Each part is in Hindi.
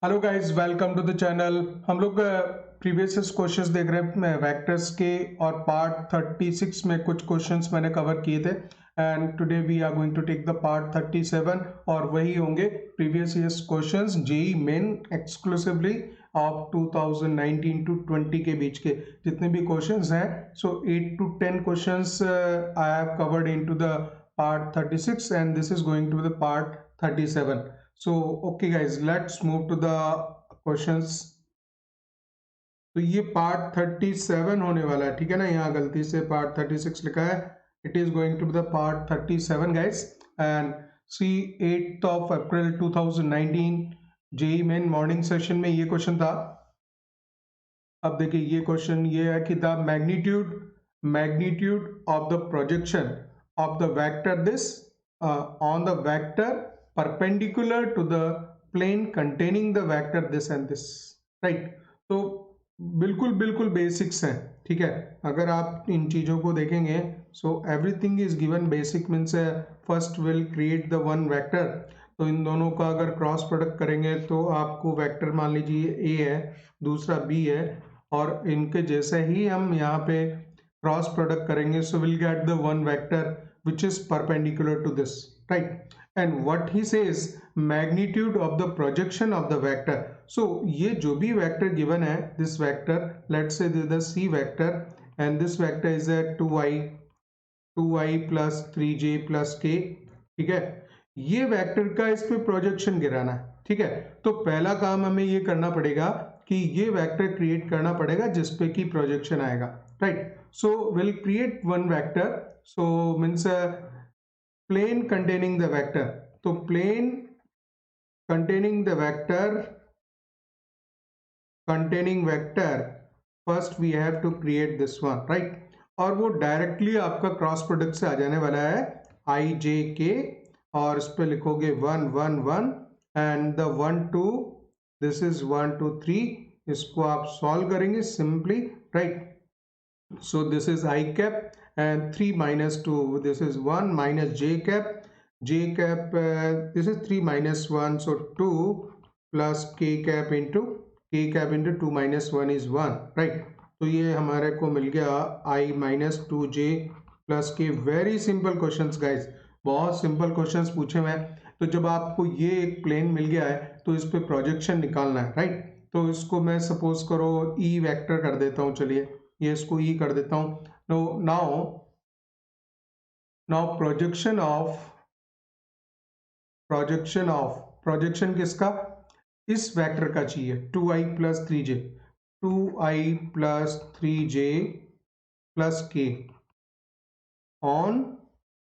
Hello guys, welcome to the channel. हम लोग प्रीवियस क्वेश्चंस देख रहे हैं वेक्टर्स के, और पार्ट 36 में कुछ क्वेश्चंस मैंने कवर किए थे। And today we are going to take the part 37, और वही होंगे previous years questions, JEE Main exclusively of 2019 to 20 के बीच के जितने भी क्वेश्चंस हैं। So 8 to 10 questions I have covered into the part 36 and this is going to the part 37. So, okay guys, let's move to the questions. तो ये पार्ट 37 होने वाला है, ठीक है ना। यहाँ गलती से पार्ट 36 लिखा है, it is going to be the part 37 guys. And see 8th of April 2019 JEE Main morning session में ये क्वेश्चन था। अब देखिए ये क्वेश्चन ये है कि the magnitude of the projection of the vector this on the vector perpendicular to the plane containing the vector this and this, right. तो बिल्कुल बिल्कुल बेसिक्स हैं, ठीक है। अगर आप इन चीज़ों को देखेंगे, so everything is given basic means first will create the one vector. तो इन दोनों का अगर क्रॉस प्रोडक्ट करेंगे तो आपको वेक्टर मान लीजिए ए है, दूसरा बी है, और इनके जैसे ही हम यहाँ पे क्रॉस प्रोडक्ट करेंगे, so will get the one vector which is perpendicular to this, right? And what he says, magnitude of the projection of the vector. So ये जो भी vector given है, this vector, let's say this is the c vector, and this vector is a 2i plus 3j plus k, ठीक है। ये वेक्टर का इस पे प्रोजेक्शन गिराना है, ठीक है। तो पहला काम हमें ये करना पड़ेगा कि ये वेक्टर क्रिएट करना पड़ेगा जिसपे की प्रोजेक्शन आएगा, right. So will create one vector, so means a plane containing the vector. तो plane containing the vector first we have to create this one, right? और वो डायरेक्टली आपका क्रॉस प्रोडक्ट से आ जाने वाला है i j k, और इस पे लिखोगे 1 1 1 एंड द 1 2, दिस इज 1 2 3। इसको आप सॉल्व करेंगे simply, right. So this is I cap, and 3 minus 2, this is 1 minus j cap. J cap, this is 3 minus 1, so 2 plus k cap into 2 minus 1 is 1, right? तो ये हमारे को मिल गया I minus 2j plus k। Very simple questions guys, बहुत सिंपल क्वेश्चंस पूछे हुए हैं। तो जब आपको ये एक प्लेन मिल गया है तो इस पे प्रोजेक्शन निकालना है, राइट। तो इसको मैं सपोज करो ई वेक्टर कर देता हूँ, चलिए ये इसको ई कर देता हूँ। नाउ नाउ प्रोजेक्शन किसका, इस वेक्टर का चाहिए, 2i plus 3j, 2i plus 3j plus k on.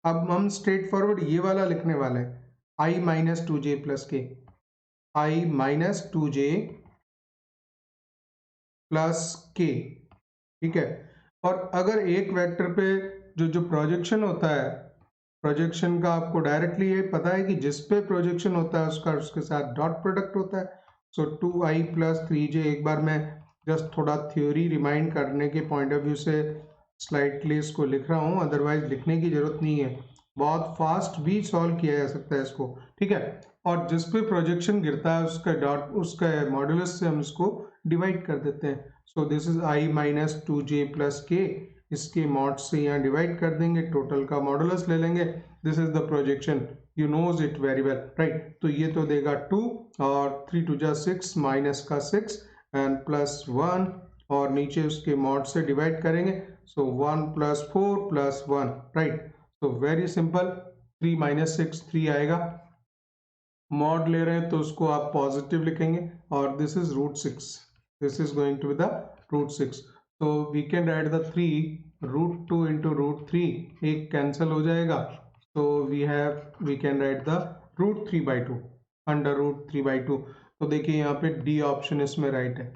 अब हम स्ट्रेट फॉरवर्ड ये वाला लिखने वाले हैं, i minus 2j plus k, i minus 2j plus k, ठीक है। और अगर एक वेक्टर पे जो प्रोजेक्शन होता है, प्रोजेक्शन का आपको डायरेक्टली ये पता है कि जिस पे प्रोजेक्शन होता है उसका उसके साथ डॉट प्रोडक्ट होता है। सो 2i प्लस 3j, एक बार मैं जस्ट थोड़ा थ्योरी रिमाइंड करने के पॉइंट ऑफ व्यू से स्लाइटली इसको लिख रहा हूँ, अदरवाइज लिखने की जरूरत नहीं है, बहुत फास्ट भी सॉल्व किया जा सकता है इसको, ठीक है। और जिस पे प्रोजेक्शन गिरता है उसका डॉट, उसका मॉडुलस से हम इसको डिवाइड कर देते हैं। So this is i minus 2j plus k, इसके मॉड से यहाँ डिवाइड कर देंगे, टोटल का मॉडुलस ले लेंगे, this is the projection, you knows it very well, right. तो ये तो देगा 2, और 3 2 जा 6, माइनस का 6 एंड प्लस 1, और नीचे उसके मॉड से डिवाइड करेंगे, सो 1 plus 4 plus 1, right. So very simple, 3 minus 6 3 आएगा, मॉड ले रहे हैं तो उसको आप पॉजिटिव लिखेंगे, और this is root 6, this is going to be the root 6। तो we can write the 3 root 2 into root 3, एक कैंसिल हो जाएगा, तो we can write the root 3/2 under root 3/2। तो देखिए यहाँ पे डी ऑप्शन इसमें राइट है।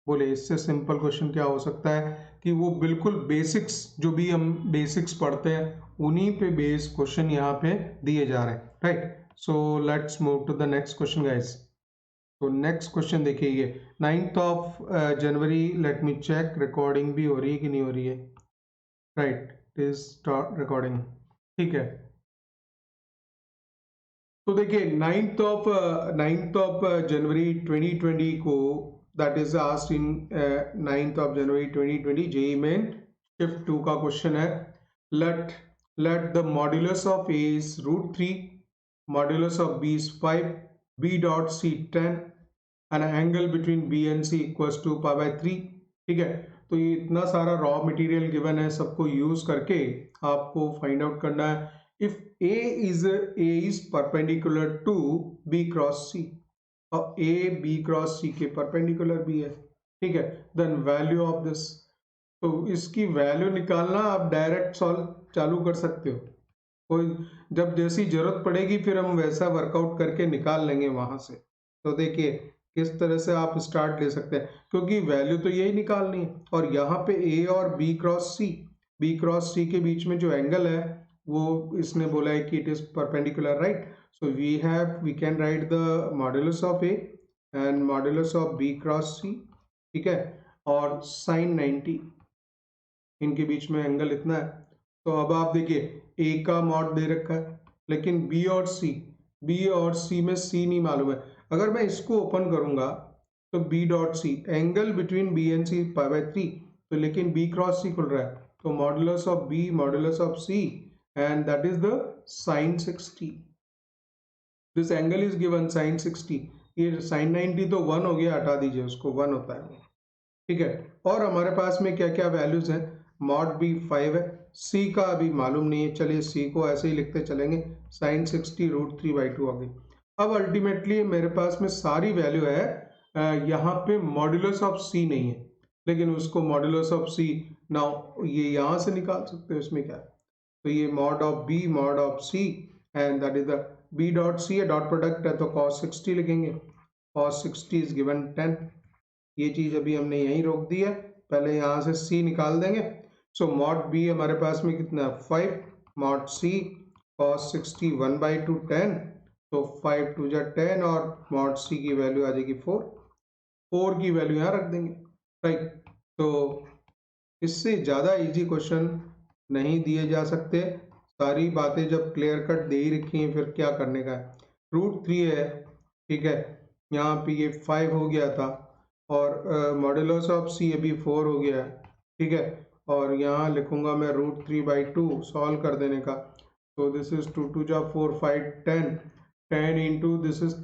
बोले इससे सिंपल क्वेश्चन क्या हो सकता है कि वो बिल्कुल बेसिक्स, जो भी हम बेसिक्स पढ़ते हैं उन्हीं पे बेस क्वेश्चन यहाँ पे दिए जा रहे हैं, right. So let's move to the next question guys. तो नेक्स्ट क्वेश्चन देखिए, ये 9th of जनवरी, लेट मी चेक रिकॉर्डिंग भी हो रही है कि नहीं हो रही है, right, it is start recording, ठीक है। तो देखिए 9th ऑफ जनवरी 2020 को, that is asked in 9th of जनवरी 2020 जेईई मेन शिफ्ट 2 का क्वेश्चन है। Let let the modulus of A is √3, modulus of B is 5, B dot C 10, and angle between B and C equals to π/3। ठीक है, तो ये इतना सारा रॉ मटेरियल गिवन है, सबको यूज करके आपको फाइंड आउट करना है if A is perpendicular to B cross C और A B cross C के perpendicular भी है, ठीक है, then value of this, तो इसकी वैल्यू निकालना आप डायरेक्ट सॉल्व चालू कर सकते हो, कोई जब जैसी जरूरत पड़ेगी फिर हम वैसा वर्कआउट करके निकाल लेंगे वहां से। तो देखिए किस तरह से आप स्टार्ट ले सकते हैं, क्योंकि वैल्यू तो यही निकालनी है, और यहाँ पे A और B क्रॉस C के बीच में जो एंगल है वो इसने बोला है कि it is perpendicular, right. So we can write the modulus of A and modulus of B cross C, ठीक है, और साइन 90, इनके बीच में एंगल इतना है। तो अब आप देखिए ए का मॉड दे रखा है, लेकिन बी और सी में सी नहीं मालूम है। अगर मैं इसको ओपन करूंगा तो B dot C, angle between B and C π/3, तो लेकिन बी क्रॉस सी खुल रहा है, तो modulus of B modulus of C and that is the sin 60. This angle is given sin 60, ये sin 90 तो 1 हो गया, हटा दीजिए उसको, 1 होता है वो, ठीक है। और हमारे पास में क्या क्या वैल्यूज हैं, मॉड बी 5 है, c का अभी मालूम नहीं है, चलिए c को ऐसे ही लिखते चलेंगे, sin 60 √3/2 आ गई। अब अल्टीमेटली मेरे पास में सारी वैल्यू है, यहाँ पे मॉड्यूलस ऑफ c नहीं है, लेकिन उसको मॉड्यूलस ऑफ c नाउ ये यहाँ से निकाल सकते हो, इसमें क्या है, तो ये mod of B mod of C and that is the B dot C है, डॉट प्रोडक्ट है तो cos 60 लिखेंगे, cos 60 इज गिवन 10। ये चीज अभी हमने यहीं रोक दी है, पहले यहाँ से c निकाल देंगे। सो मॉड बी हमारे पास में कितना है 5, मॉड सी cos 60 1/2 10, तो 5 2 जा 10 और मॉड सी की वैल्यू आ जाएगी 4 की वैल्यू यहाँ रख देंगे, राइट। तो इससे ज़्यादा इजी क्वेश्चन नहीं दिए जा सकते, सारी बातें जब क्लियर कट दे ही रखी हैं फिर क्या करने का है। √3 है, ठीक है, यहाँ पे ये 5 हो गया था, और मॉड्यूलस ऑफ सी अभी 4 हो गया है, ठीक है, और यहाँ लिखूंगा मैं √3/2 सॉल्व कर देने का, तो दिस इज 2 2 जा 4 5 10 into this is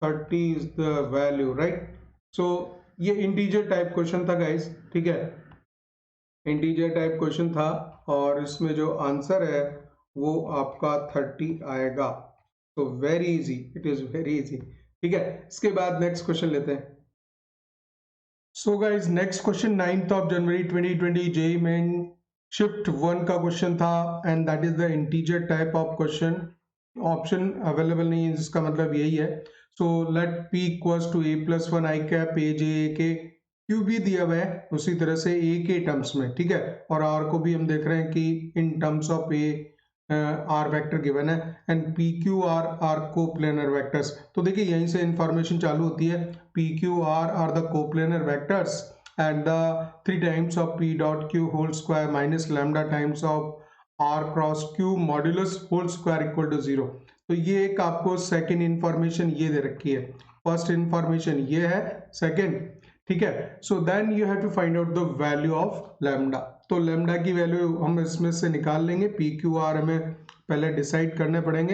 30 is the value, right. So ये इंटीजर टाइप क्वेश्चन था गाइस, ठीक है, इंटीजर टाइप क्वेश्चन था, और इसमें जो आंसर है वो आपका 30 आएगा। तो very easy, it is very easy, ठीक है। इसके बाद नेक्स्ट क्वेश्चन लेते हैं। So guys next question 9th of जनवरी 2020 जेईई मेन शिफ्ट 1 का क्वेश्चन था, and that is the integer type of question. Option available नहीं है, जिसका मतलब यही है। So let p equals to a+1 i cap a j K Q भी दिया हुआ है उसी तरह से ए के टर्म्स में, ठीक है, और आर को भी हम देख रहे हैं कि in terms of A R vector given है, and P Q R are coplanar vectors. तो देखिए यहीं से इंफॉर्मेशन चालू होती है, P Q R the coplanar vectors and the 3 times of p dot q whole square minus lambda times of r cross q modulus whole square equal to 0। तो ये एक आपको सेकेंड इंफॉर्मेशन ये दे रखी है, फर्स्ट इंफॉर्मेशन ये है, सेकेंड, ठीक है। So then you have to find out the value of lambda. तो लैम्डा की वैल्यू हम इसमें से निकाल लेंगे, पी क्यू आर हमें पहले डिसाइड करने पड़ेंगे।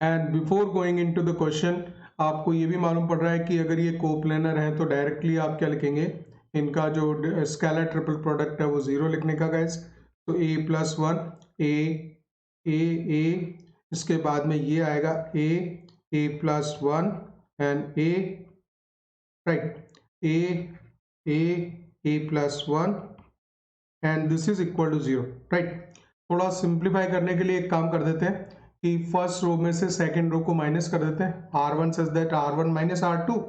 And before going into the question, आपको ये भी मालूम पड़ रहा है कि अगर ये कोप्लेनर है तो डायरेक्टली आप क्या लिखेंगे, इनका जो स्केलर ट्रिपल प्रोडक्ट है वो 0 लिखने का गाइस। तो a+1 a, इसके बाद में ये आएगा a+1 and a, right, a+1 and this is equal to 0, right. थोड़ा सिंप्लीफाई करने के लिए एक काम कर देते हैं कि फर्स्ट रो में से सेकंड रो को माइनस कर देते हैं, r1 such that r1 minus r2,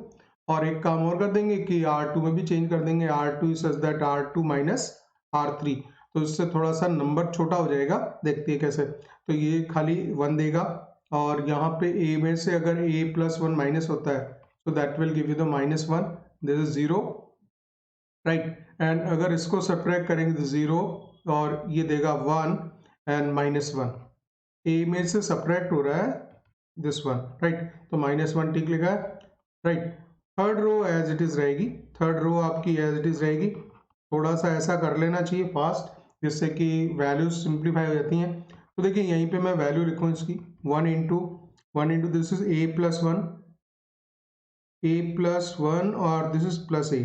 और एक काम और कर देंगे कि r2 में भी चेंज कर देंगे, r2 such that r2 minus r3, तो इससे थोड़ा सा नंबर छोटा हो जाएगा, देखते हैं कैसे। तो ये खाली 1 देगा, और यहाँ पे a में से अगर a+1 माइनस होता है तो that will give you the -1, this is 0, right. And अगर इसको सब्ट्रैक्ट करेंगे तो 0 और ये देगा 1 एंड -1, ए में से सब्ट्रैक्ट हो रहा है दिस वन, राइट, तो -1 टिक लिखा है, right. Third row as it is रहेगी, थर्ड रो आपकी एज इट इज रहेगी। थोड़ा सा ऐसा कर लेना चाहिए फास्ट, जिससे कि वैल्यूज सिंप्लीफाई हो जाती हैं। तो देखिए यहीं पे मैं वैल्यू लिखूँ इसकी 1 इंटू दिस इज a+1 और दिस इज +a,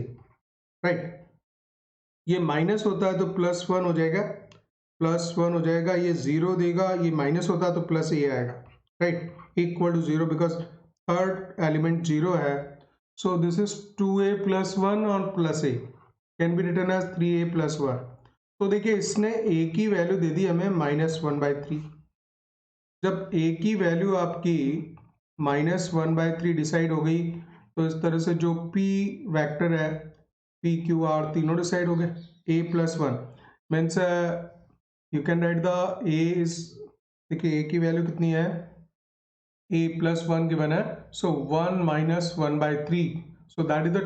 राइट। ये माइनस होता है तो +1 हो जाएगा, +1 हो जाएगा, ये 0 देगा, ये माइनस होता है तो +a आएगा, right, equal to 0 because third element 0 है। सो दिस इज 2a + 1 और +a can be written as 3a + 1। तो देखिए इसने a की वैल्यू दे दी हमें -1/3। जब a की वैल्यू आपकी -1/3 डिसाइड हो गई, तो इस तरह से जो p वेक्टर है, p q r तीनों डिसाइड हो गए। a+1 means you can write the a is, देखिए a की वैल्यू कितनी है, a+1 गिवन है, सो 1 - 1/3, so that is the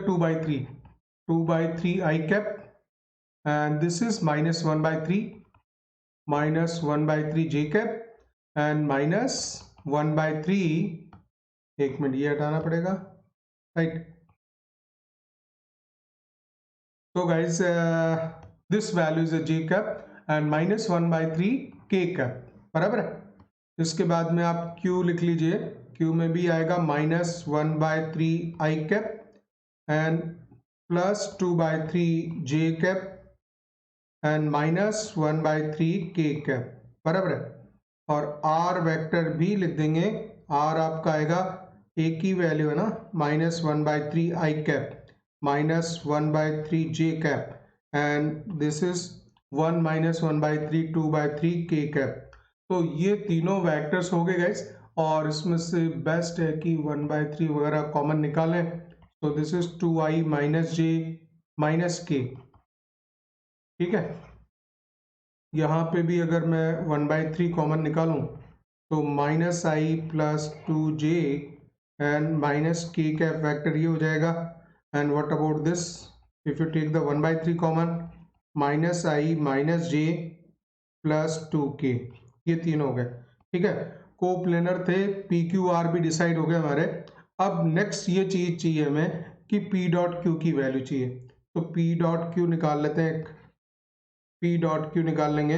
2/3 I cap, and this is -1/3 j cap and -1/3, एक मिनट ये हटाना पड़ेगा, राइट। तो guys this value is j cap and -1/3 k cap, बराबर है। इसके बाद में आप q लिख लीजिए, q में भी आएगा -1/3 I cap and +2/3 j cap and -1/3 k cap, बराबर है। और r वेक्टर भी लिख देंगे, r आपका आएगा, a की वैल्यू है ना -1/3 I cap -1/3 j cap and this is 1 - 1/3 2/3 k cap। तो ये तीनों वेक्टर्स हो गए गाइस, और इसमें से बेस्ट है कि 1/3 वगैरह कॉमन निकालें। तो this is 2i - j - k, ठीक है। यहाँ पे भी अगर मैं 1/3 कॉमन निकालूं तो -i + 2j and -k cap vector ये हो जाएगा। And what about this, if you take the 1/3 common, -i - j + 2k, ये तीन हो गए, ठीक है। कोप्लेनर थे, PQR भी डिसाइड हो गए हमारे। अब नेक्स्ट ये चीज चाहिए हमें कि P.Q की वैल्यू चाहिए, तो P.Q निकाल लेते हैं, P.Q निकाल लेंगे।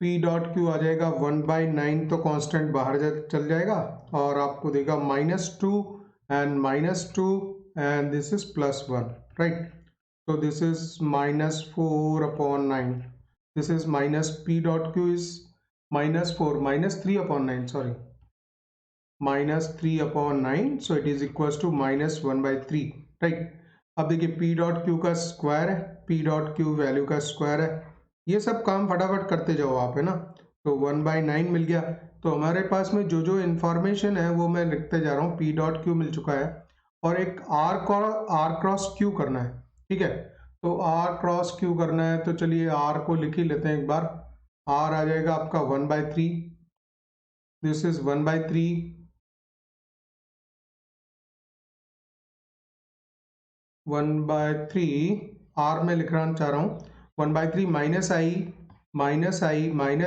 P.Q आ जाएगा 1/9, तो कांस्टेंट बाहर चल जाएगा और आपको देगा -2 and -2 and this is +1, right. so this is -4/9, this is P.Q is -3/9, sorry, -3/9, so it is equals to -1/3, right। अब देखिए P.Q का स्क्वायर है, P.Q वैल्यू का स्क्वायर है, ये सब काम फटाफट करते जाओ आप, है ना। तो 1/9 मिल गया। तो हमारे पास में जो जो इंफॉर्मेशन है वो मैं लिखते जा रहा हूँ। P.Q मिल चुका है और एक R क्रॉस Q करना है, ठीक है। तो R क्रॉस Q करना है, तो चलिए R को लिख ही लेते हैं एक बार। R आ जाएगा आपका 1/3, दिस इज 1/3 1/3, R में लिखना चाह रहा हूँ 1/3 -i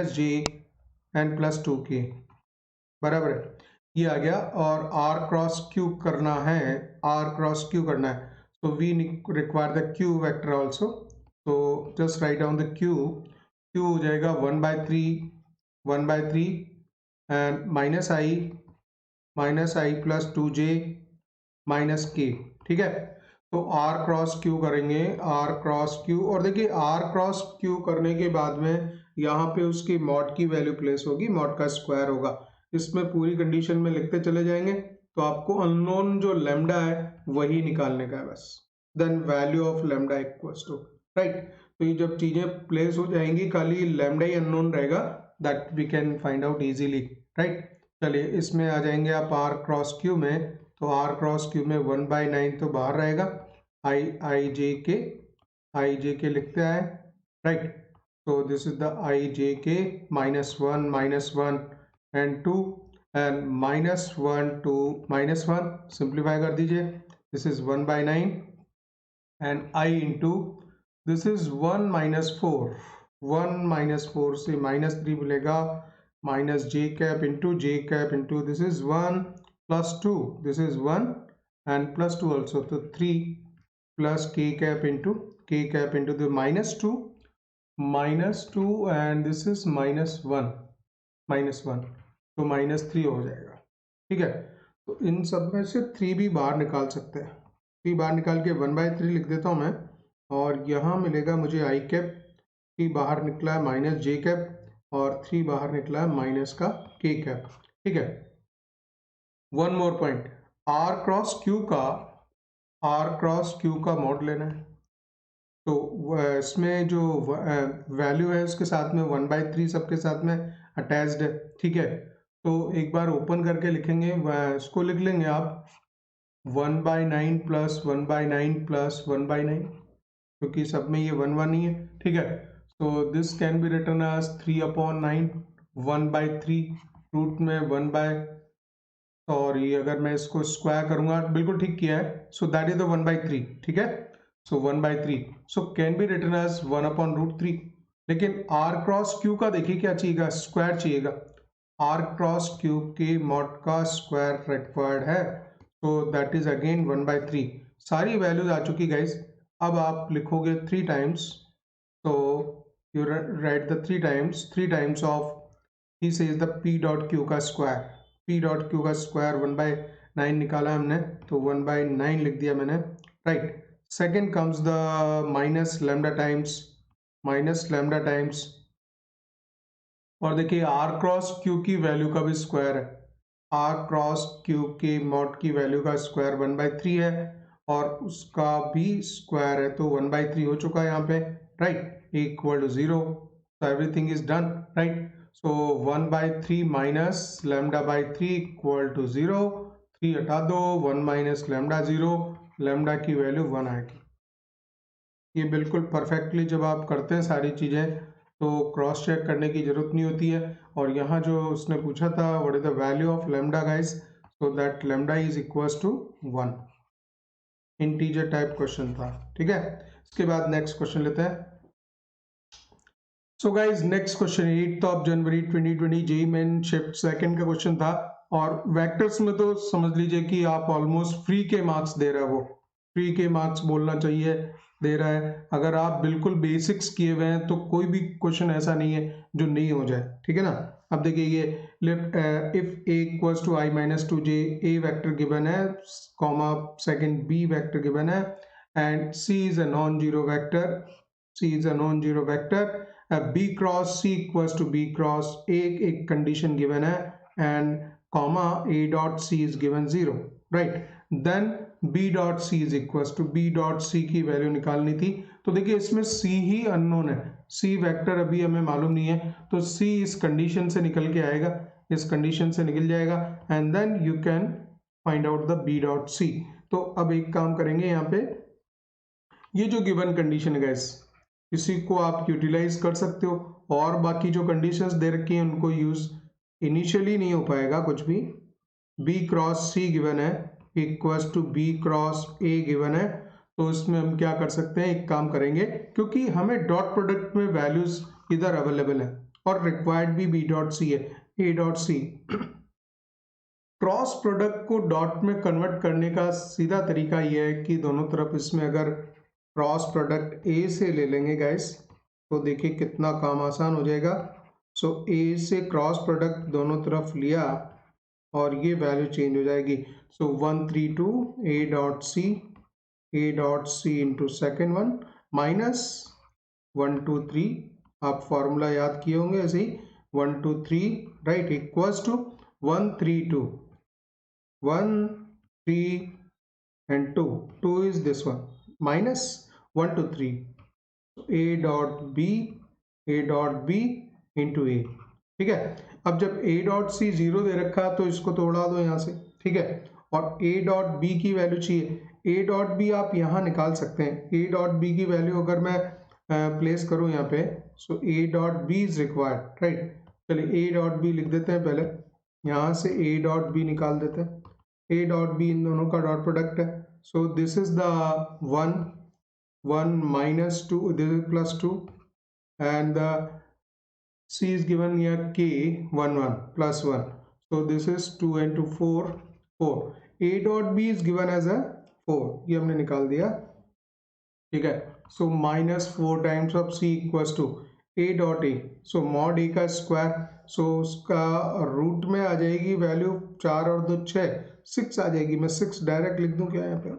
- j एंड +2k, बराबर है, ये आ गया। और R क्रॉस Q करना है, R क्रॉस Q करना है, so we require the Q vector also, so just write down the Q हो जाएगा 1/3 and -i + 2j -k, ठीक है। तो R क्रॉस Q करेंगे, R क्रॉस Q, और देखिए R क्रॉस Q करने के बाद में यहाँ पे उसकी मॉड की वैल्यू प्लेस होगी, मॉड का स्क्वायर होगा। इसमें पूरी कंडीशन में लिखते चले जाएंगे, तो आपको अननोन जो लैम्डा है वही निकालने का है बस। Then value of lambda equals to, right. तो ये जब चीजें प्लेस हो जाएंगी, खाली लैम्डा ही अननोन रहेगा, that we can find out easily, right. चलिए इसमें आ जाएंगे आप R क्रॉस Q में, तो R क्रॉस Q में 1/9 तो बाहर रहेगा, i j k लिखते हैं, right. so this is the I j k -1 and 2 and -1 to -1 simplify कर दीजिए, this is 1/9 and I into this is 1 - 4, 1 - 4 से -3 मिलेगा, minus j cap into this is 1 plus 2, this is 1 and plus 2 also, so 3 plus k cap into the minus 2 and this is minus 1 तो माइनस 3 हो जाएगा। ठीक है, तो इन सब में से 3 भी बाहर निकाल सकते हैं। 3 बाहर निकाल के 1/3 लिख देता हूँ मैं, और यहाँ मिलेगा मुझे आई कैप, 3 बाहर निकला है माइनस जे कैप और 3 बाहर निकला है माइनस का के कैप। ठीक है, one more point, R cross Q का मॉड लेना है। तो इसमें जो वैल्यू है उसके साथ में 1/3 सबके साथ में अटैच्ड है। ठीक है, तो एक बार ओपन करके लिखेंगे, इसको लिख लेंगे आप 1/9 प्लस 1/9 प्लस 1/9, क्योंकि सब में ये 1 ही है। ठीक है, तो this can be written as 3/9 1/3 root में 1/, अगर मैं इसको स्क्वायर करूंगा, बिल्कुल ठीक किया है, सो दैट इज द 1/3। ठीक है, so 1/3 so can be written as 1/√3। लेकिन आर क्रॉस क्यू का देखिए क्या चाहिएगा, स्क्वायर चाहिएगा। आर क्रॉस क्यू के मॉड का स्क्वायर रिक्वायर्ड है, तो दैट इज अगेन 1/3। सारी वैल्यूज आ चुकी गाइस। अब आप लिखोगे 3 टाइम्स, तो you right the 3 times of, he says the p dot q का स्क्वायर, p डॉट q का स्क्वायर 1/9 निकाला हमने, तो 1/9 लिख दिया मैंने। Right, second comes the minus lambda times, और देखिए आर क्रॉस क्यू की वैल्यू का भी स्क्वायर है, आर क्रॉस क्यू के मॉड की वैल्यू का स्क्वायर 1/3 है और उसका भी स्क्वायर है, तो 1/3 हो चुका है यहाँ पे। Right, equal to 0, so everything is done, right? So 1/3 minus lambda by 3 equal to 0, 3 हटा दो, 1 माइनस लैम्डा 0, लैम्डा की वैल्यू 1 आएगी। ये बिल्कुल परफेक्टली जब आप करते हैं सारी चीज़ें, तो क्रॉस चेक करने की जरूरत नहीं होती है। और यहाँ जो उसने पूछा था what is the value of lambda guys, so that lambda is equals to 1, integer type question था। ठीक है, इसके बाद नेक्स्ट क्वेश्चन लेते हैं। सो गाइज नेक्स्ट क्वेश्चन 8 जनवरी 2020 जेईई मेन शिफ्ट सेकंड का क्वेश्चन था, और वेक्टर्स में तो समझ लीजिए कि आप ऑलमोस्ट फ्री के मार्क्स दे रहे हो, वो फ्री के मार्क्स बोलना चाहिए, दे रहा है। अगर आप बिल्कुल बेसिक्स किए हुए हैं तो कोई भी क्वेश्चन ऐसा नहीं है जो नहीं हो जाए। ठीक है ना, अब देखिए ये if a equals to i minus 2j, a vector given है, comma second b vector given है, and c is a non zero vector, b cross c equals to b cross a एक कंडीशन गिवन है, and comma a dot c is given 0, right. Then b dot c is equals to b dot c की वैल्यू निकालनी थी। तो देखिए इसमें c ही अननोन है, c वेक्टर अभी हमें मालूम नहीं है, तो c इस कंडीशन से निकल के आएगा, इस कंडीशन से निकल जाएगा, and then you can find out the b dot c। तो अब एक काम करेंगे, यहाँ पे ये जो गिवन कंडीशन है गाइस, इसी को आप यूटिलाइज कर सकते हो, और बाकी जो कंडीशंस दे रखी हैं उनको यूज इनिशियली नहीं हो पाएगा कुछ भी। b क्रॉस c गिवन है equals to b cross a given है, तो इसमें हम क्या कर सकते हैं, एक काम करेंगे, क्योंकि हमें डॉट प्रोडक्ट में वैल्यूज इधर अवेलेबल है और रिक्वायर्ड भी b डॉट c है, a dot c। Cross product co dot में कन्वर्ट करने का सीधा तरीका यह है कि दोनों तरफ इसमें अगर क्रॉस प्रोडक्ट a से ले लेंगे गाइस, तो देखिए कितना काम आसान हो जाएगा। सो a से क्रॉस प्रोडक्ट दोनों तरफ लिया और ये वैल्यू चेंज हो जाएगी। सो 132 a dot c into second one minus 123, आप फॉर्मूला याद किए होंगे ऐसे ही, 123 right, equals to 132 1 3 and 2 is this one minus 1 to 3, so a dot b into a। ठीक है, अब जब a डॉट c 0 दे रखा है तो इसको तोड़ा दो यहाँ से। ठीक है, और a डॉट b की वैल्यू चाहिए, a डॉट b आप यहाँ निकाल सकते हैं, a डॉट b की वैल्यू अगर मैं प्लेस करूँ यहाँ पे, सो a dot b is required, right. चलिए a डॉट b लिख देते हैं, पहले यहाँ से a डॉट b निकाल देते हैं, a डॉट b इन दोनों का डॉट प्रोडक्ट है, so this is the 1 minus 2, this is plus 2, and the C is given here K 1 1 plus 1. So this is 2 into 4 4. A dot B is given as a 4. ये हमने निकाल दिया, ठीक है। So minus 4 times of C equals to A dot A. So mod A का स्क्वायर, सो उसका रूट में आ जाएगी वैल्यू 4 और 2 6 6 आ जाएगी। मैं 6 डायरेक्ट लिख दूं क्या यहाँ पे,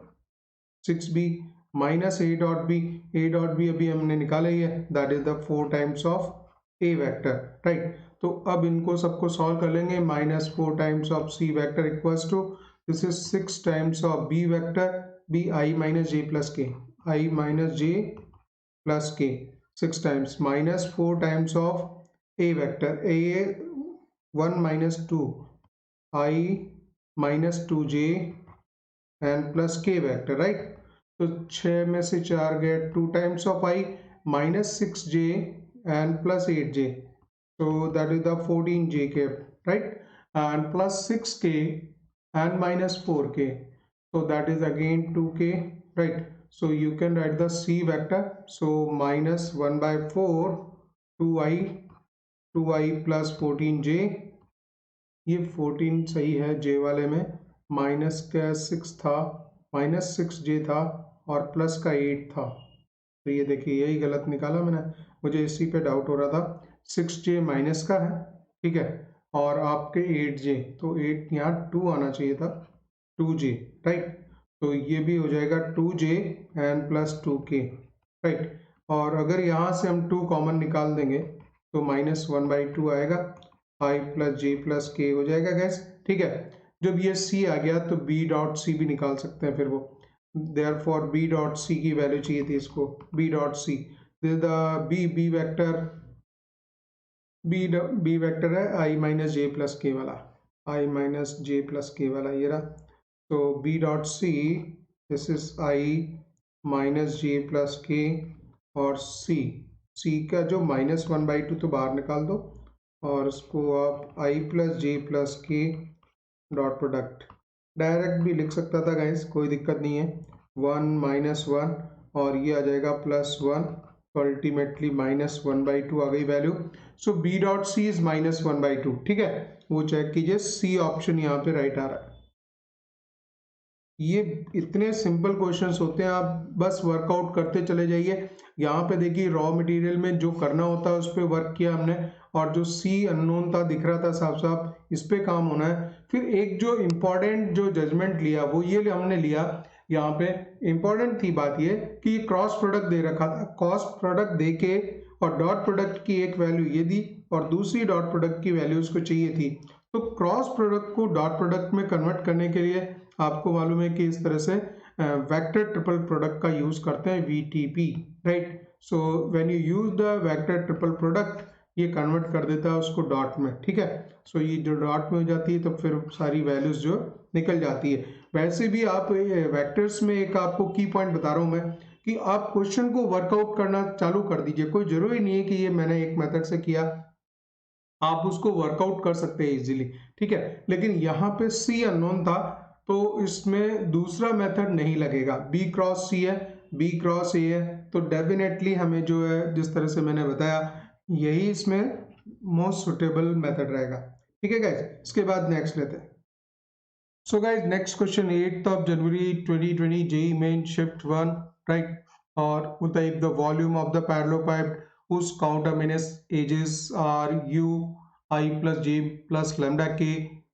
6b माइनस ए डॉट बी अभी हमने निकाला ही है, that is the 4 times of A vector, right. तो अब इनको सबको सॉल्व कर लेंगे। Minus 4 times of C vector equals to this is 6 times of B vector, B I minus J plus K, I minus J plus K 6 times minus 4 times of A vector, A 1 minus 2 I minus 2 J and plus K vector, right. तो 6 में से 4 गए, 2 times of I minus 6j and plus 8j, so that is the 14j cap, right, and plus 6k and minus 4k, so that is again 2k, right. So you can write the C vector, so minus 1 by 4 2i plus 14j, ये 14 सही है J वाले में, माइनस का 6 था, माइनस 6j था और प्लस का 8 था। तो ये देखिए यही गलत निकाला मैंने, मुझे इसी पे डाउट हो रहा था। 6j माइनस का है, ठीक है, और आपके 8j, तो 8 यहाँ 2 आना चाहिए था, 2j, राइट। तो ये भी हो जाएगा 2j and plus 2k, right. और अगर यहाँ से हम 2 कॉमन निकाल देंगे तो माइनस 1/2 आएगा, आई प्लस जे प्लस के हो जाएगा गैस, ठीक है। जब ये C आ गया तो B डॉट C भी निकाल सकते हैं फिर वो, therefore B डॉट C की वैल्यू चाहिए थी इसको, B dot C, this is the B vector, B vector है I माइनस जे प्लस के वाला, I माइनस जे प्लस के वाला ये रहा। तो B dot C, this is I minus J plus के, और C का जो माइनस 1/2 तो बाहर निकाल दो, और उसको आप I प्लस जे प्लस के डॉट प्रोडक्ट, डायरेक्ट भी लिख सकता था गाइस, कोई दिक्कत नहीं है, 1 माइनस 1 और ये आ जाएगा प्लस 1, तो अल्टीमेटली माइनस 1/2 आ गई value. So B dot C is minus 1/2, ठीक है, वो चेक कीजिए, सी ऑप्शन यहाँ पे राइट आ रहा है। ये इतने सिंपल क्वेश्चंस होते हैं, आप बस वर्कआउट करते चले जाइए। यहाँ पे देखिए रॉ मटेरियल में जो करना होता है उस पर वर्क किया हमने, और जो सी अननोन था दिख रहा था साफ साफ, इस पे काम होना है। फिर एक जो इम्पोर्टेंट जो जजमेंट लिया वो ये हमने लिया, यहाँ पे इम्पोर्टेंट थी बात ये कि क्रॉस प्रोडक्ट दे रखा था, क्रॉस प्रोडक्ट दे के और डॉट प्रोडक्ट की एक वैल्यू ये दी और दूसरी डॉट प्रोडक्ट की वैल्यू उसको चाहिए थी। तो cross product co dot product में कन्वर्ट करने के लिए आपको मालूम है कि इस तरह से वेक्टर ट्रिपल प्रोडक्ट का यूज करते हैं, VTP, right. So when you use the vector triple product, ये कन्वर्ट कर देता है उसको डॉट में, ठीक है। सो ये जो डॉट में हो जाती है तो फिर सारी वैल्यूज जो निकल जाती है। वैसे भी आप वेक्टर्स में एक आपको की पॉइंट बता रहा हूं मैं, कि आप क्वेश्चन को वर्कआउट करना चालू कर दीजिए, कोई जरूरी नहीं है कि ये मैंने एक मेथड से किया, आप उसको वर्कआउट कर सकते हैं इजीली, ठीक है। लेकिन यहाँ पे C अननोन था तो इसमें दूसरा मेथड नहीं लगेगा, B क्रॉस C है, B क्रॉस A है, तो डेफिनेटली हमें जो है जिस तरह से मैंने बताया यही इसमें मोस्ट सुटेबल मेथड रहेगा, ठीक है गाइज। इसके बाद नेक्स्ट लेते हैं। So guys next question, 8th of January 2020 JEE Main Shift 1, right. और बताइए the volume of the parallelepiped whose coterminous edges are u I plus j plus lambda k,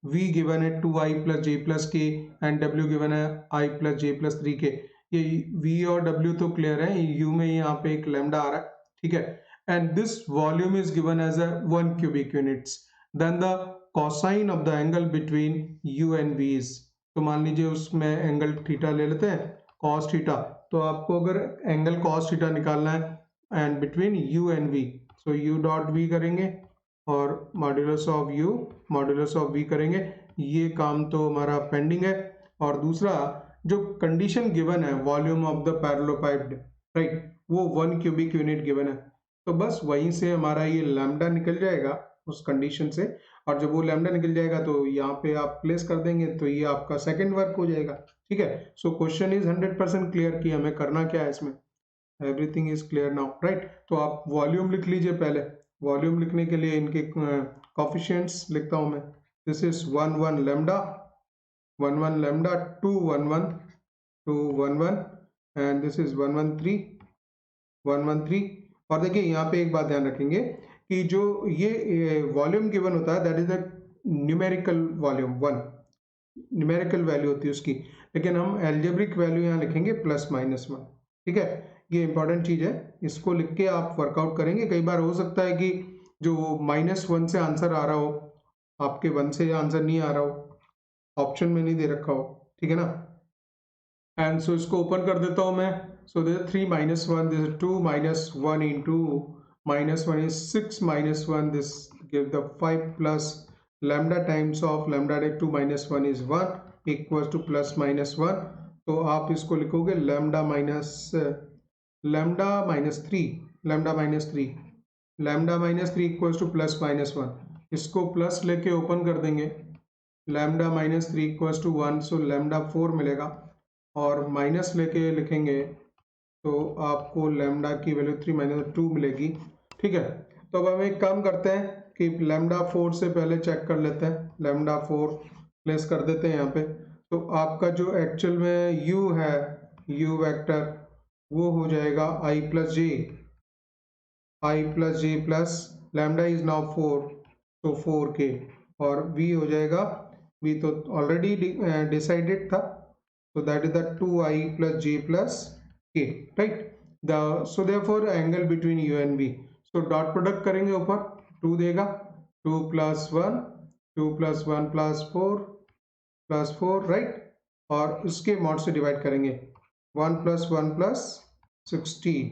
v given है 2i plus j plus k and w given है I plus j plus 3k। ये v और w तो क्लियर है, u में यहाँ पे एक lambda आ रहा है, ठीक है। And this volume is given as a 1 cubic units, then the cosine of the angle between u and v is, तो मान लीजिए उसमें एंगल थीटा ले लेते हैं, cos थीटा, तो आपको अगर एंगल cos थीटा निकालना है and between u and v, so u dot v करेंगे और modulus of u modulus of v करेंगे। ये काम तो हमारा पेंडिंग है। और दूसरा जो कंडीशन गिवन है volume of the parallelepiped, right, वो 1 क्यूबिक यूनिट गिवन है, तो बस वहीं से हमारा ये लैम्डा निकल जाएगा उस कंडीशन से, और जब वो लैम्डा निकल जाएगा तो यहाँ पे आप प्लेस कर देंगे तो ये आपका सेकंड वर्क हो जाएगा, ठीक है। सो क्वेश्चन इज 100% क्लियर कि हमें करना क्या है इसमें, everything is clear now, right. तो आप वॉल्यूम लिख लीजिए पहले, वॉल्यूम लिखने के लिए इनके कोफिशिएंट्स लिखता हूँ मैं। This is 1 1 lambda, 1 1 lambda, 2 1 1, 2 1 1, and this is 1 1 3, 1 1 3। और देखिए यहाँ पे एक बात ध्यान रखेंगे कि जो ये वॉल्यूम गिवन होता है that is the numerical volume 1, numerical value होती है उसकी, लेकिन हम एल्जेब्रिक वैल्यू यहाँ लिखेंगे +-1। ठीक है, ये इंपॉर्टेंट चीज है, इसको लिख के आप वर्कआउट करेंगे। कई बार हो सकता है कि जो -1 से आंसर आ रहा हो, आपके 1 से आंसर नहीं आ रहा हो, ऑप्शन में नहीं दे रखा हो, ठीक है ना। एंड सो इसको ओपन कर देता हूं मैं। So this 3 - 1, this 2 - 1 into -1 is 6 - 1, this give the 5 plus lambda times of lambda 2 - 1 is 1 equals to +-1। तो आप इसको लिखोगे lambda minus 3, lambda minus 3 equals to +-1। इसको प्लस लेके ओपन कर देंगे, lambda -3 equals to 1, so lambda 4 मिलेगा। और माइनस लेके लिखेंगे तो आपको लैम्डा की वैल्यू 3 - 2 मिलेगी। ठीक है, तो अब हम एक काम करते हैं कि लैम्डा 4 से पहले चेक कर लेते हैं। लैम्डा 4 प्लेस कर देते हैं यहाँ पे। तो आपका जो एक्चुअल में u है, u वेक्टर, वो हो जाएगा i plus j plus lambda is now 4, तो 4k, और v हो जाएगा, v तो ऑलरेडी डिसाइडेड था, so that is the 2i plus j plus k, right? So therefore angle between u and v, so dot product करेंगे, ऊपर 2 देगा, 2 plus 1, 2 plus 1 plus 4 right, और उसके मॉड से डिवाइड करेंगे, 1 plus 1 plus 16,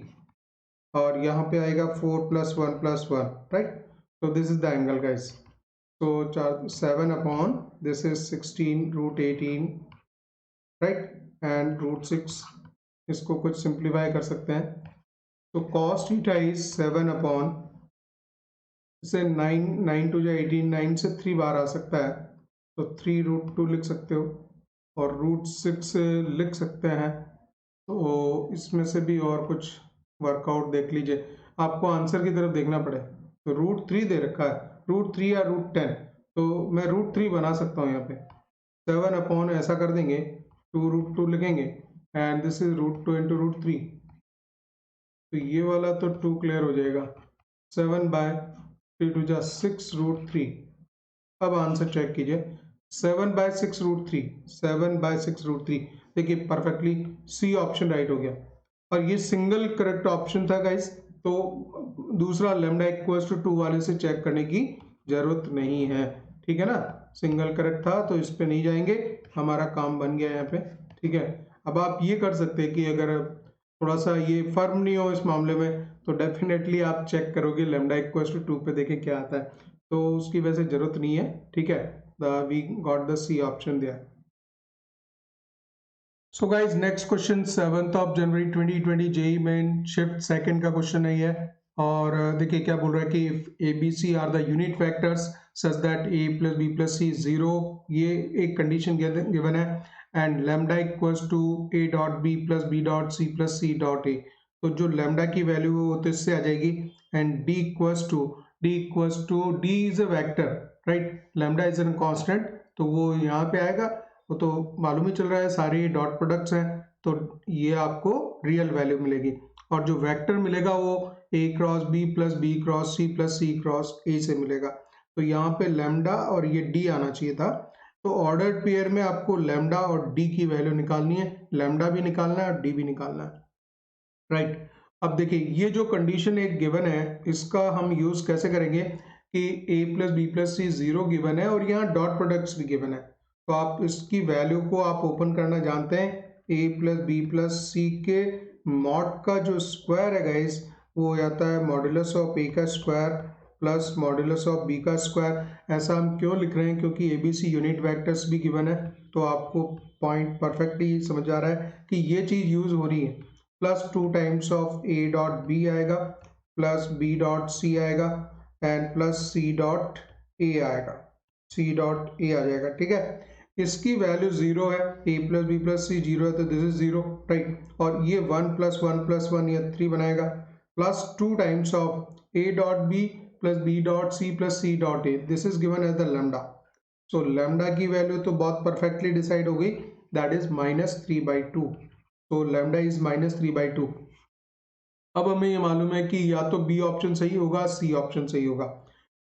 और यहाँ पे आएगा 4 plus 1 plus 1, right? So this is the angle guys, so 7 upon this is 16 √18, right, and √6, इसको कुछ सिंप्लीफाई कर सकते हैं। तो cos थीटा इज 7 अपॉन से 9 टू 18, 9 से 3 बार आ सकता है, तो 3√2 लिख सकते हो, और √6 लिख सकते हैं। तो इसमें से भी और कुछ वर्कआउट देख लीजिए, आपको आंसर की तरफ देखना पड़े। तो √3 दे रखा है, √3 या √10, तो मैं √3 बना सकता हूँ यहाँ पे। 7 अपॉन ऐसा कर देंगे, 2√2 लिखेंगे, एंड दिस इज √2 इंटू √3, तो ये वाला तो 2 क्लियर हो जाएगा। 7/3 टू 6√3। अब आंसर चेक कीजिए, 7/6√3, 7/6√3, देखिए परफेक्टली सी ऑप्शन राइट हो गया, और ये सिंगल करेक्ट ऑप्शन था गाइस। तो दूसरा लैम्डा इक्वल्स टू 2 वाले से चेक करने की जरूरत नहीं है, ठीक है ना, सिंगल करेक्ट था तो इस पे नहीं जाएंगे, हमारा काम बन गया यहाँ पे। ठीक है, अब आप ये कर सकते हैं कि अगर थोड़ा सा ये फर्म नहीं हो इस मामले में, तो डेफिनेटली आप चेक करोगे लैम्डा इक्वल्स टू 2 पे, देखें क्या आता है, तो उसकी वैसे जरूरत नहीं है। ठीक है, we got the C option there. So guys next question 7 जनवरी 2020 जेई मेन शिफ्ट सेकंड का क्वेश्चन है ये, और देखिए क्या बोल रहा है कि if A B C are the unit vectors such that a plus B plus C 0, ये एक कंडीशन गिवन है, and lambda equals to a dot b plus b dot c plus c dot a, तो जो लैम्डा की वैल्यू है वो तो इससे आ जाएगी, and d equals to d is a vector, right, lambda is an constant, तो वो यहाँ पे आएगा, वो तो मालूम ही चल रहा है, सारे डॉट प्रोडक्ट्स हैं, तो ये आपको रियल वैल्यू मिलेगी, और जो वेक्टर मिलेगा वो a cross b plus b cross c plus c cross a से मिलेगा। तो यहाँ पे लैम्डा और ये d आना चाहिए था, तो ऑर्डर्ड पेयर में आपको लैम्डा और d की वैल्यू निकालनी है, लैम्डा भी निकालना है और d भी निकालना है, राइट। अब देखिए ये जो कंडीशन एक गिवन है, इसका हम यूज कैसे करेंगे कि a plus B plus C 0 given है, और यहाँ डॉट प्रोडक्ट्स भी गिवन है, तो आप इसकी वैल्यू को आप ओपन करना जानते हैं, a प्लस बी प्लस सी के मॉड का जो स्क्वायर है गाइस, वो हो जाता है मॉड्यूलस ऑफ a का square plus modulus of b का स्क्वायर। ऐसा हम क्यों लिख रहे हैं, क्योंकि abc यूनिट वेक्टर्स भी गिवन है, तो आपको पॉइंट परफेक्टली समझ आ रहा है कि ये चीज यूज हो रही है। Plus 2 times of a dot b आएगा, प्लस b डॉट c आएगा, and plus c dot a आएगा, c डॉट a आ जाएगा। ठीक है, इसकी वैल्यू 0 है, a plus B plus C 0 है, तो दिस इज 0, राइट, और ये 1 प्लस 1 प्लस 1 ये 3 बनाएगा, plus 2 times of a dot b plus B dot C plus C dot A, this is given as the lambda. So lambda की वैल्यू तो बहुत परफेक्टली डिसाइड हो गई, that is -3/2। So lambda is -3/2। अब हमें ये मालूम है कि या तो बी ऑप्शन सही होगा, सी ऑप्शन सही होगा।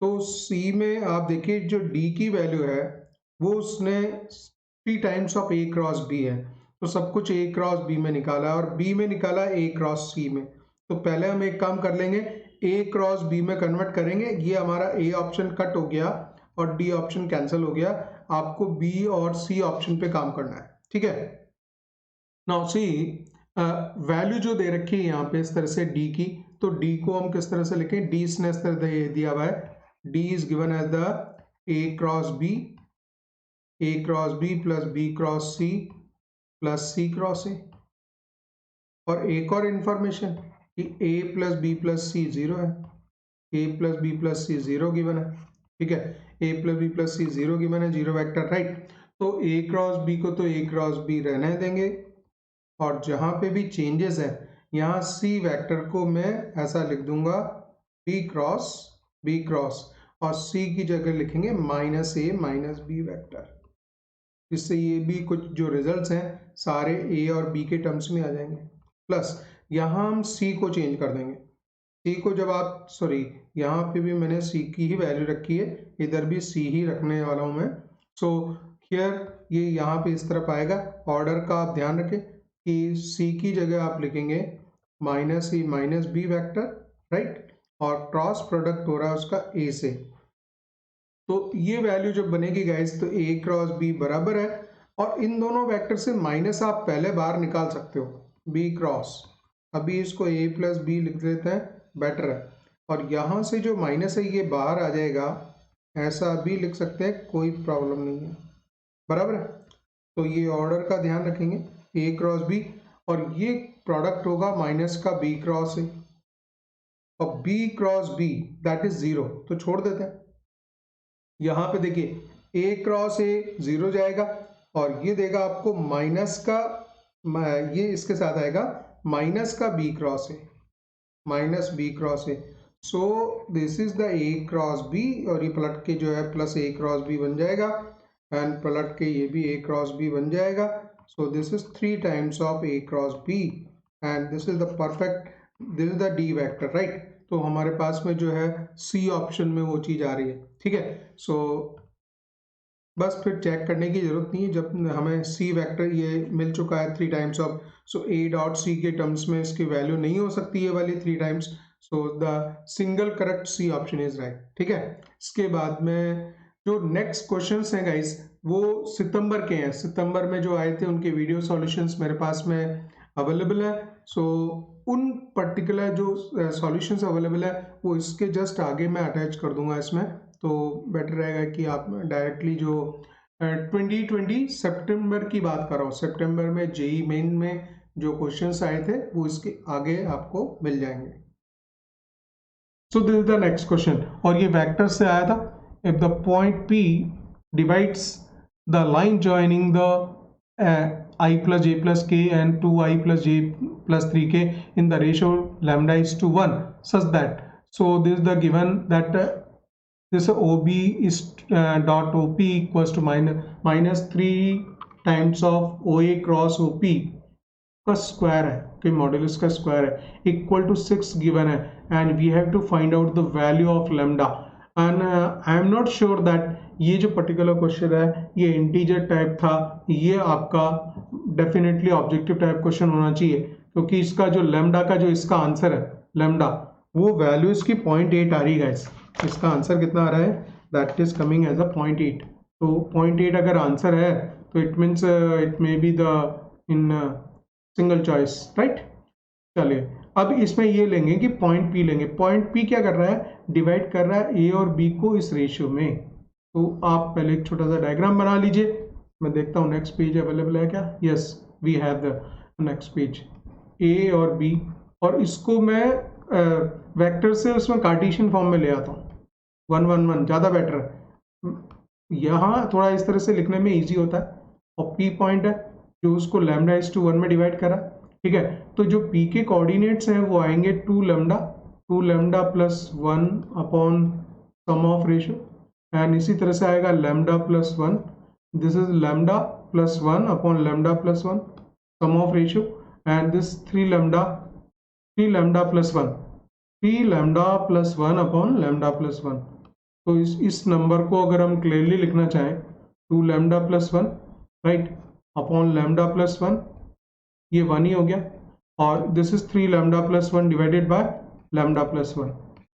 तो सी में आप देखिए जो डी की वैल्यू है वो उसने 3 times of A cross B है, तो सब कुछ ए क्रॉस बी में निकाला और बी में निकाला ए क्रॉस सी में। तो पहले हम एक काम कर लेंगे, ए क्रॉस बी में कन्वर्ट करेंगे। ये हमारा ए ऑप्शन कट हो गया और डी ऑप्शन कैंसिल हो गया। आपको बी और सी ऑप्शन पे काम करना है, ठीक है। नाउ सी वैल्यू जो दे रखी है यहाँ पे इस तरह से डी की, तो डी को हम किस तरह से लिखें, डी इसने इस तरह दिया हुआ है, D is given as the A cross B plus B cross C plus C cross A. और एक और इंफॉर्मेशन कि A plus B plus C zero है, A plus B plus C zero given है, ठीक है। A plus B plus C zero given है, जीरो वेक्टर, राइट। तो ए क्रॉस बी को तो ए क्रॉस बी रहने देंगे और जहां पे भी चेंजेस है यहाँ सी वेक्टर को मैं ऐसा लिख दूंगा बी क्रॉस और सी की जगह लिखेंगे -a -b वेक्टर। इससे ये भी कुछ जो रिजल्ट्स हैं सारे ए और बी के टर्म्स में आ जाएंगे। प्लस यहाँ हम सी को चेंज कर देंगे, सी को जब आप यहाँ पे भी मैंने सी की ही वैल्यू रखी है, इधर भी सी ही रखने वाला हूँ मैं। सो हियर ये यहाँ पे इस तरफ आएगा। ऑर्डर का आप ध्यान रखें कि सी की जगह आप लिखेंगे -a -b वेक्टर, राइट, और क्रॉस प्रोडक्ट हो रहा है उसका ए से। तो ये वैल्यू जब बनेगी गाइस तो ए क्रॉस बी बराबर है, और इन दोनों वेक्टर से माइनस आप पहले बाहर निकाल सकते हो, बी क्रॉस। अभी इसको a प्लस बी लिख देते हैं, बेटर है। और यहाँ से जो माइनस है ये बाहर आ जाएगा, ऐसा भी लिख सकते हैं, कोई प्रॉब्लम नहीं है, बराबर है। तो ये ऑर्डर का ध्यान रखेंगे, a क्रॉस बी, और ये प्रोडक्ट होगा माइनस का b क्रॉस ए, और b cross b that is 0, तो छोड़ देते हैं। यहाँ पे देखिए a क्रॉस ए 0 जाएगा और ये देगा आपको माइनस का, ये इसके साथ आएगा माइनस का b cross A, minus b cross A. So this is the a cross b, और ये पलट के जो है प्लस a क्रॉस b बन जाएगा, एंड पलट के ये भी a क्रॉस b बन जाएगा। So this is 3 times of a cross b, and this is the perfect, this is the d vector, right. तो हमारे पास में जो है सी ऑप्शन में वो चीज आ रही है, ठीक है। सो बस फिर चेक करने की जरूरत नहीं है, जब हमें सी वेक्टर ये मिल चुका है 3 times of, so A dot C के टर्म्स में इसकी वैल्यू नहीं हो सकती है वाली 3 times. So the single correct C option is right, ठीक है। इसके बाद में जो नेक्स्ट क्वेश्चंस हैं गाइस वो सितंबर के हैं, सितंबर में जो आए थे उनके वीडियो सॉल्यूशंस मेरे पास में अवेलेबल है। सो उन पर्टिकुलर जो सॉल्यूशंस अवेलेबल है वो इसके जस्ट आगे मैं अटैच कर दूंगा इसमें, तो बेटर रहेगा कि आप डायरेक्टली जो 2020 सितंबर की बात कर रहा हूँ, सितंबर में जेई मेन में जो क्वेश्चंस आए थे वो इसके आगे आपको मिल जाएंगे। So this is the next question, और ये वेक्टर से आया था। If the point P divides the line joining the I plus j plus k and 2i plus j plus 3k in the ratio lambda is to 1 such that, so this is the given that this OB is dot OP equals to minus 3 times of OA cross OP का स्क्वायर है, कि मॉड्यूलस का स्क्वायर है, इक्वल टू 6 गिवन है, and we have to find out the value of lambda. And I am not sure that ये जो पर्टिकुलर क्वेश्चन है ये इंटीजर टाइप था, ये आपका डेफिनेटली ऑब्जेक्टिव टाइप क्वेश्चन होना चाहिए, क्योंकि इसका जो लैम्डा का जो इसका आंसर है लैम्डा, वो वैल्यू इसकी 0.8 आ रही है। इसका आंसर कितना आ रहा है, that is coming as a 0.8। तो 0.8 अगर आंसर है तो it means it may be the in single choice, right. चलिए अब इसमें ये लेंगे कि पॉइंट P लेंगे, पॉइंट P क्या कर रहा है, डिवाइड कर रहा है A और B को इस रेशियो में। तो आप पहले एक छोटा सा डायग्राम बना लीजिए, मैं देखता हूँ नेक्स्ट पेज अवेलेबल है क्या। Yes we have the next page, A और B, और इसको मैं वेक्टर से उसमें कार्टेशियन फॉर्म में ले आता हूँ, 1 1 1 ज़्यादा बेटर है, यहाँ थोड़ा इस तरह से लिखने में ईजी होता है। और P पॉइंट है जो उसको लैम्डा इज टू 1 में डिवाइड करा, ठीक है। तो जो P के कोऑर्डिनेट्स हैं वो आएंगे 2 lambda 2 lambda plus 1 upon sum of ratio, and इसी तरह से आएगा lambda plus 1, this is lambda plus 1 upon lambda plus 1 sum of ratio, and this 3 lambda plus 1, 3 lambda plus 1 upon lambda plus 1। तो इस नंबर को अगर हम क्लियरली लिखना चाहें 2 lambda plus 1 right upon lambda plus 1, ये 1 ही हो गया, और this is 3 lambda plus 1 divided by lambda plus 1,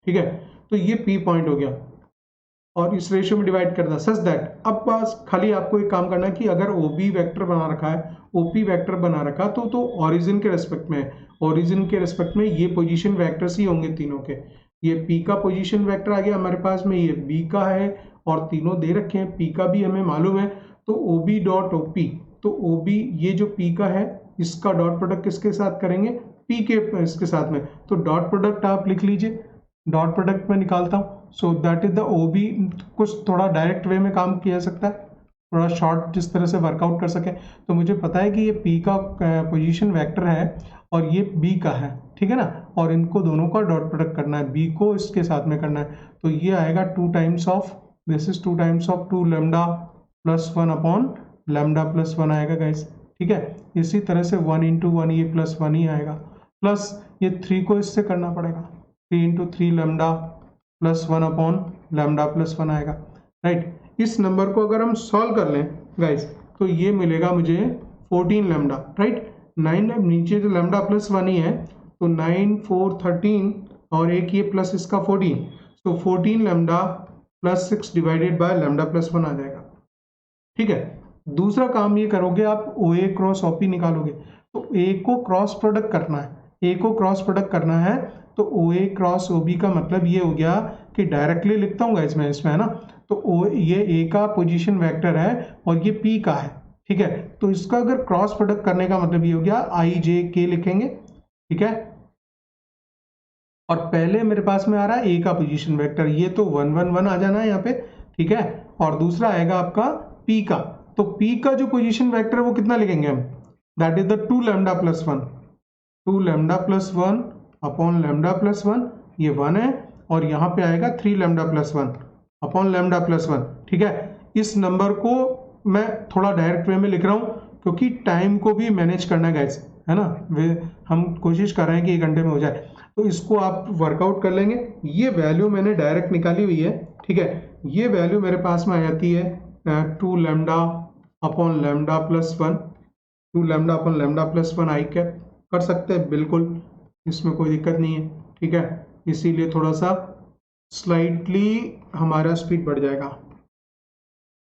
ठीक है। तो ये पी पॉइंट हो गया और इस रेशियो में डिवाइड करना सच दैट अब बस खाली आपको एक काम करना है कि अगर ओबी वेक्टर बना रखा है, ओपी वेक्टर बना रखा तो ओरिजिन के रेस्पेक्ट में, ओरिजिन के रेस्पेक्ट में ये पोजीशन वेक्टर्स ही होंगे तीनों के। ये पी का पोजीशन वेक्टर आ गया हमारे पास में, ये बी का है और तीनों दे रखे हैं, पी का भी हमें मालूम है, तो ओबी डॉट ओपी, तो ओबी ये जो पी का है इसका डॉट प्रोडक्ट किसके साथ करेंगे, पी के इसके साथ में, तो डॉट प्रोडक्ट आप लिख लीजिए, डॉट प्रोडक्ट में निकालता हूँ, सो दैट इज द ओबी। कुछ थोड़ा डायरेक्ट वे में काम किया सकता है, थोड़ा शॉर्ट जिस तरह से वर्कआउट कर सके, तो मुझे पता है कि ये पी का पोजीशन वेक्टर है और ये बी का है, ठीक है ना, और इनको दोनों का डॉट प्रोडक्ट करना है, बी को इसके साथ में करना है, तो ये आएगा 2 times of this is 2 times of 2 lambda plus 1 upon lambda plus 1 आएगा गाइस, ठीक है। इसी तरह से 1 इंटू 1 ये प्लस 1 ही आएगा, प्लस ये 3 को इससे करना पड़ेगा, 3 into 3 lambda plus 1 upon lambda plus 1 आएगा, राइट। इस नंबर को अगर हम सॉल्व कर लें गाइस तो ये मिलेगा मुझे 14 लैम्डा, राइट। 9 नीचे जो लैम्डा प्लस 1 ही है, तो 9 4 13 और एक ये प्लस इसका 14, तो 14 lambda plus 6 divided by lambda plus 1 आ जाएगा, ठीक है। दूसरा काम ये करोगे आप ओ ए क्रॉस ओपी निकालोगे, तो ए को क्रॉस प्रोडक्ट करना है, ए को क्रॉस प्रोडक्ट करना है, तो ओ ए क्रॉस ओ बी का मतलब ये हो गया कि डायरेक्टली लिखता हूँ इसमें है ना, तो ओ ये ए का पोजीशन वेक्टर है और ये पी का है, ठीक है। तो इसका अगर क्रॉस प्रोडक्ट करने का मतलब ये हो गया आई जे के लिखेंगे, ठीक है। और पहले मेरे पास में आ रहा है ए का पोजीशन वेक्टर, ये तो 1 1 1 आ जाना है यहाँ पे, ठीक है। और दूसरा आएगा आपका पी का, तो पी का जो पोजीशन वेक्टर है वो कितना लिखेंगे हम, that is the 2 lambda plus 1, 2 lambda plus 1 upon lambda plus 1, ये 1 है, और यहाँ पे आएगा 3 lambda plus 1 upon lambda plus 1, ठीक है। इस नंबर को मैं थोड़ा डायरेक्ट वे में लिख रहा हूँ क्योंकि टाइम को भी मैनेज करना है गाइस, है ना, हम कोशिश कर रहे हैं कि 1 घंटे में हो जाए, तो इसको आप वर्कआउट कर लेंगे। ये वैल्यू मैंने डायरेक्ट निकाली हुई है, ठीक है। ये वैल्यू मेरे पास में आ जाती है 2 lambda upon lambda plus 1, 2 lambda upon lambda plus 1 आई कैप कर सकते हैं, बिल्कुल इसमें कोई दिक्कत नहीं है, ठीक है। इसीलिए थोड़ा सा स्लाइटली हमारा स्पीड बढ़ जाएगा,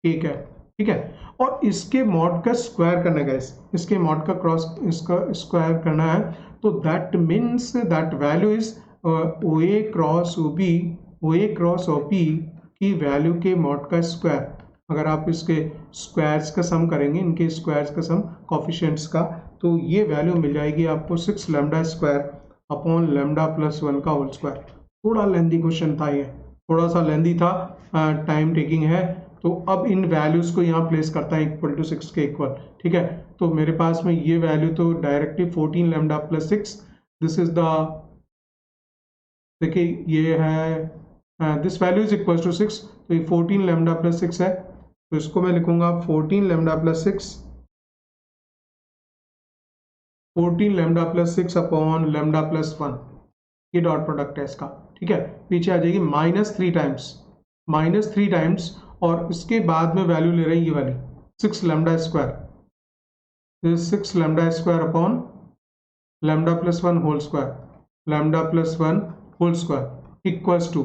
ठीक है, ठीक है। और इसके मॉड का स्क्वायर करना है गाइस, इसके मॉड का क्रॉस इसका स्क्वायर करना है, तो that means that value is O A cross O B, O A cross O P की वैल्यू के मॉड का स्क्वायर, अगर आप इसके स्क्वायर्स का सम करेंगे, इनके स्क्वायर्स का सम कोफिशिएंट्स का, तो ये वैल्यू मिल जाएगी आपको 6 lambda square upon lambda plus 1 का होल स्क्वायर। थोड़ा लेंदी क्वेश्चन था, ये थोड़ा सा लेंदी था, टाइम टेकिंग है, तो अब इन वैल्यूज को यहाँ प्लेस करता है इक्वल टू 6 के इक्वल, ठीक है। तो मेरे पास में ये वैल्यू तो directly 14 lambda plus 6, this is the, देखिए ये है this value is equal to 6, तो ये 14 लैम्डा प्लस 6 है, तो इसको मैं लिखूंगा 14 lambda plus 6, 14 lambda plus 6 upon lambda plus 1, ये डॉट प्रोडक्ट है इसका, ठीक है। पीछे आ जाएगी -3 टाइम्स, और इसके बाद में वैल्यू ले रही है ये वाली 6 lambda square, 6 lambda square upon lambda plus 1 whole square, lambda plus 1 whole square equals to,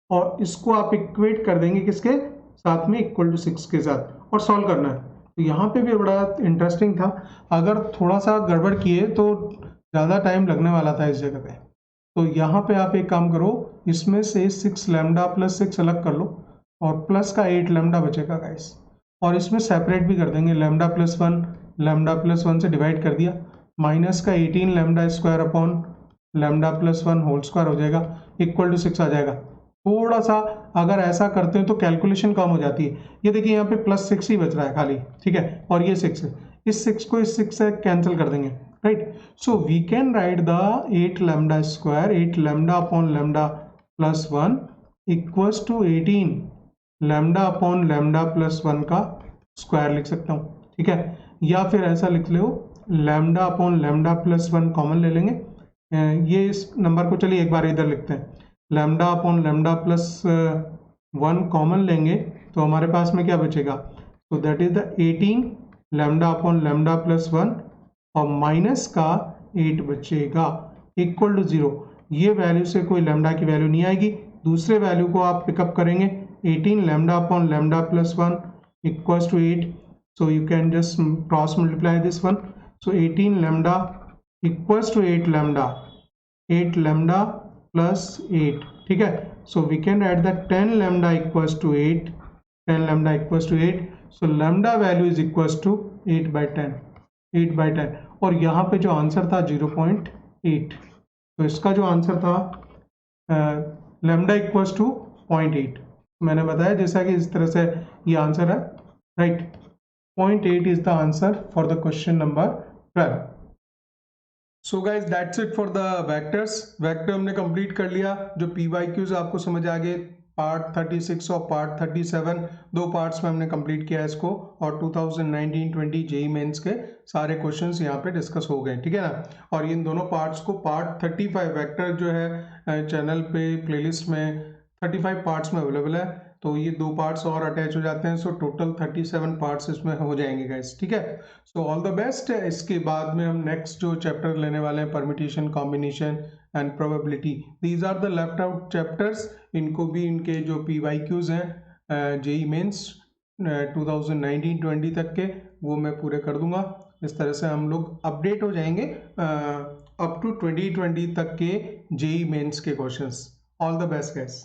और इसको आप इक्वेट कर देंगे किसके साथ में, इक्वल टू 6 के साथ, और सॉल्व करना है। तो यहाँ पे भी बड़ा इंटरेस्टिंग था, अगर थोड़ा सा गड़बड़ किए तो ज़्यादा टाइम लगने वाला था इस जगह पे। तो यहाँ पे आप एक काम करो, इसमें से 6 लैम्डा प्लस 6 अलग कर लो और प्लस का 8 लैम्डा बचेगा गाइस, और इसमें सेपरेट भी कर देंगे, लैम्डा प्लस 1 से डिवाइड कर दिया, माइनस का 18 lambda square upon lambda plus 1 whole square हो जाएगा, इक्वल टू 6 आ जाएगा। थोड़ा सा अगर ऐसा करते हैं तो कैलकुलेशन कम हो जाती है, ये देखिए यहाँ पे +6 ही बच रहा है खाली, ठीक है, और ये 6 है, इस 6 को इस 6 से कैंसिल कर देंगे, right? So we can write the 8 lambda square, 8 lambda upon lambda plus 1 equals to 18 lambda upon lambda plus 1 का स्क्वायर लिख सकता हूँ, ठीक है? या फिर ऐसा लिख लो lambda upon lambda plus 1 common ले लेंगे, ये इस नंबर को चलिए एक बार इधर लिखते हैं, lambda upon lambda plus 1 common लेंगे तो हमारे पास में क्या बचेगा, तो that is the 18 lambda upon lambda plus 1 और माइनस का 8 बचेगा इक्वल टू 0। ये वैल्यू से कोई लैम्डा की वैल्यू नहीं आएगी, दूसरे वैल्यू को आप पिकअप करेंगे, 18 lambda upon lambda plus 1 equals to 8, so you can just cross multiply this one, so 18 lambda equals to 8 lambda, 8 lambda plus 8, ठीक है? So we can write that 10 lambda equals to 8, 10 lambda equals to 8, so lambda value is equals to 8 by 10, 8 by 10, और यहाँ पे जो आंसर था 0.8, तो इसका जो आंसर था lambda equals to 0.8, मैंने बताया जैसा कि इस तरह से ये आंसर है, right? 0.8 is the answer for the question number 12। So guys that's it for the vectors. Vector हमने कंप्लीट कर लिया, जो PYQs आपको समझ आ गए, पार्ट 36 और पार्ट 37 दो पार्ट्स में हमने कंप्लीट किया इसको, और 2019-20 जेई मेंस के सारे क्वेश्चंस यहाँ पे डिस्कस हो गए, ठीक है ना? और इन दोनों पार्ट्स को पार्ट 35 वेक्टर जो है चैनल पे प्लेलिस्ट में 35 पार्ट्स में अवेलेबल है, तो ये दो पार्ट्स और अटैच हो जाते हैं, सो टोटल 37 पार्ट्स इसमें हो जाएंगे गाइस, ठीक है? So all the best. इसके बाद में हम नेक्स्ट जो चैप्टर लेने वाले हैं, permutation, combination and probability, these are the left out chapters, इनको भी इनके जो PYQs हैं जेई मेंस 2019-20 तक के, वो मैं पूरे कर दूंगा। इस तरह से हम लोग अपडेट हो जाएंगे अप टू 2020 तक के जेई मेंस के questions. All the best guys.